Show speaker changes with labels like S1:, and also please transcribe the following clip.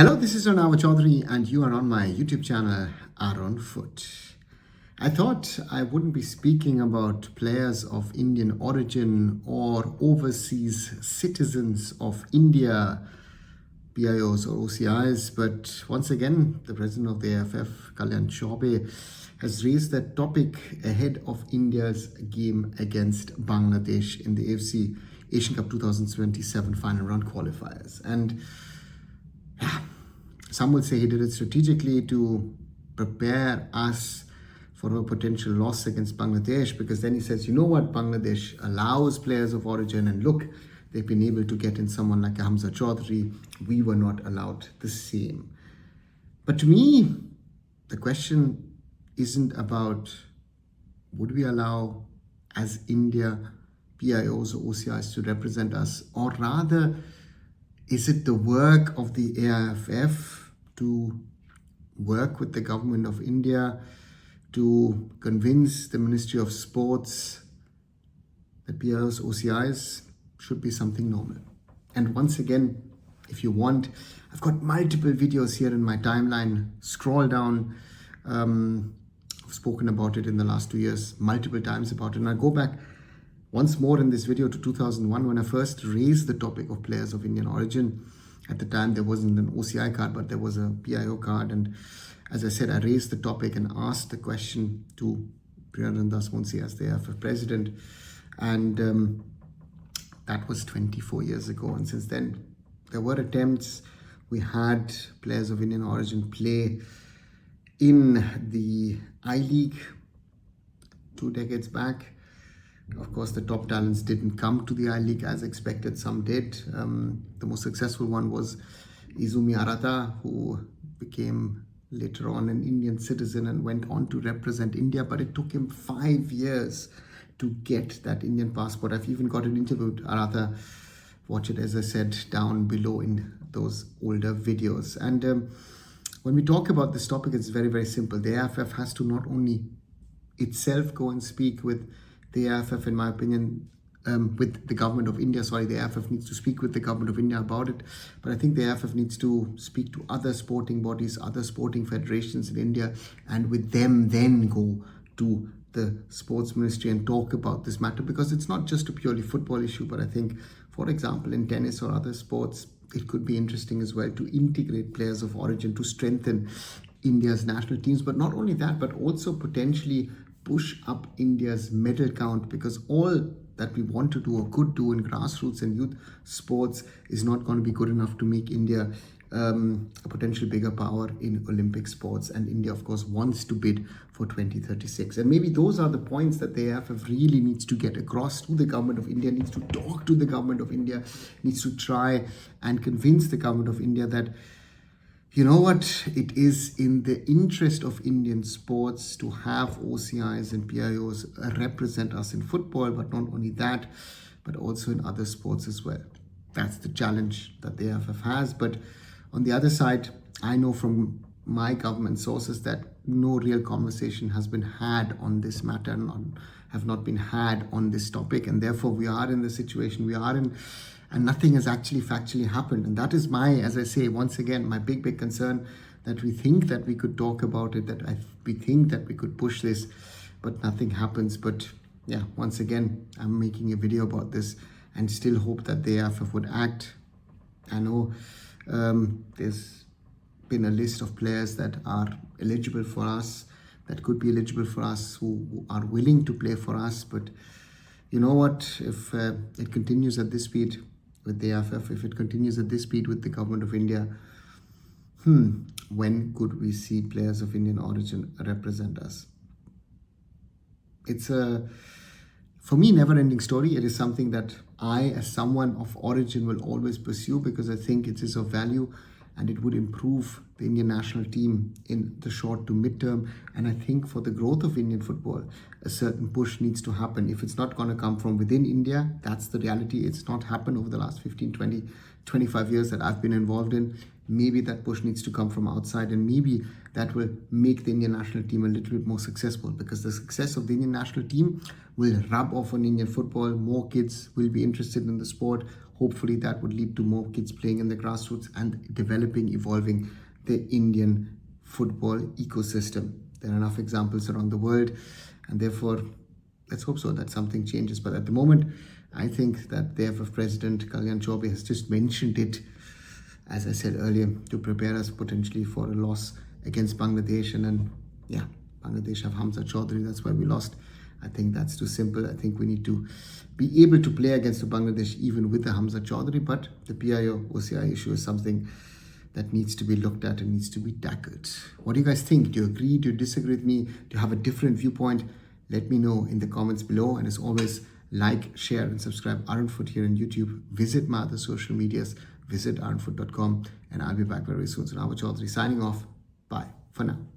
S1: Hello, this is Arunava Chaudhuri and you are on my YouTube channel, Arunfoot. I thought I wouldn't be speaking about players of Indian origin or overseas citizens of India, PIOs or OCIs, but once again, the president of the AIFF, Kalyan Chaubey, has raised that topic ahead of India's game against Bangladesh in the AFC Asian Cup 2027 final round qualifiers. And some will say he did it strategically to prepare us for a potential loss against Bangladesh, because then he says, you know what, Bangladesh allows players of origin, and look, they've been able to get in someone like Arunava Chaudhuri. We were not allowed the same. But to me, the question isn't about would we allow, as India, PIOs or OCIs to represent us, or rather, is it the work of the AIFF to work with the government of India to convince the Ministry of Sports that PIOs, OCIs should be something normal? And once again, if you want, I've got multiple videos here in my timeline. Scroll down. I've spoken about it in the last 2 years, multiple times about it. And I'll go back once more in this video to 2001 when I first raised the topic of players of Indian origin. At the time, there wasn't an OCI card, but there was a PIO card. And as I said, I raised the topic and asked the question to Priyarandas Munshi as the AIFF president. And that was 24 years ago. And since then, there were attempts. We had players of Indian origin play in the I-League 2 decades back. Of course, the top talents didn't come to the I-League as expected. Some did. The most successful one was Izumi Arata, who became later on an Indian citizen and went on to represent India. But it took him 5 years to get that Indian passport. I've even got an interview with Arata. Watch it, as I said, down below in those older videos. And when we talk about this topic, it's very, very simple. The AIFF has to not only itself go and speak with the AIFF, in my opinion, with the government of India. The AIFF needs to speak with the government of India about it. But I think the AIFF needs to speak to other sporting bodies, other sporting federations in India, and with them then go to the sports ministry and talk about this matter, because it's not just a purely football issue. But I think, for example, in tennis or other sports, it could be interesting as well to integrate players of origin to strengthen India's national teams. But not only that, but also potentially push up India's medal count, because all that we want to do or could do in grassroots and youth sports is not going to be good enough to make India a potential bigger power in Olympic sports. And India, of course, wants to bid for 2036. And maybe those are the points that the AIFF really needs to get across to the government of India, needs to talk to the government of India, needs to try and convince the government of India that, you know what, it is in the interest of Indian sports to have OCIs and PIOs represent us in football, but not only that, but also in other sports as well. That's the challenge that the AIFF has. But on the other side, I know from my government sources that no real conversation has been had on this matter, have not been had on this topic. And therefore, we are in the situation we are in, and nothing has actually factually happened. And that is my, as I say, once again, my big concern, that we think that we could talk about it, that we think that we could push this, but nothing happens. But yeah, once again, I'm making a video about this and still hope that the AIFF would act. I know there's been a list of players that are eligible for us, that could be eligible for us, who are willing to play for us. But you know what, if it continues at this speed with the AIFF, if it continues at this speed with the government of India, when could we see players of Indian origin represent us? It's a, for me, never-ending story. It is something that I, as someone of origin, will always pursue, because I think it is of value and it would improve the Indian national team in the short to mid-term. And I think for the growth of Indian football, a certain push needs to happen. If it's not going to come from within India, that's the reality. It's not happened over the last 15, 20, 25 years that I've been involved in. Maybe that push needs to come from outside, and maybe that will make the Indian national team a little bit more successful, because the success of the Indian national team will rub off on Indian football. More kids will be interested in the sport. Hopefully that would lead to more kids playing in the grassroots and developing, evolving the Indian football ecosystem. There are enough examples around the world, and therefore let's hope so that something changes. But at the moment, I think that the AIFF president, Kalyan Chaubey, has just mentioned it, as I said earlier, to prepare us potentially for a loss against Bangladesh. And yeah, Bangladesh have Arunava Chaudhuri, that's why we lost. I think that's too simple. I think we need to be able to play against the Bangladesh even with the Arunava Chaudhuri, but the PIO OCI issue is something that needs to be looked at and needs to be tackled. What do you guys think? Do you agree? Do you disagree with me? Do you have a different viewpoint? Let me know in the comments below. And as always, like, share, and subscribe Arunfoot here on YouTube. Visit my other social medias. Visit arunfoot.com. And I'll be back very soon. So Arunava Chaudhuri signing off. Bye for now.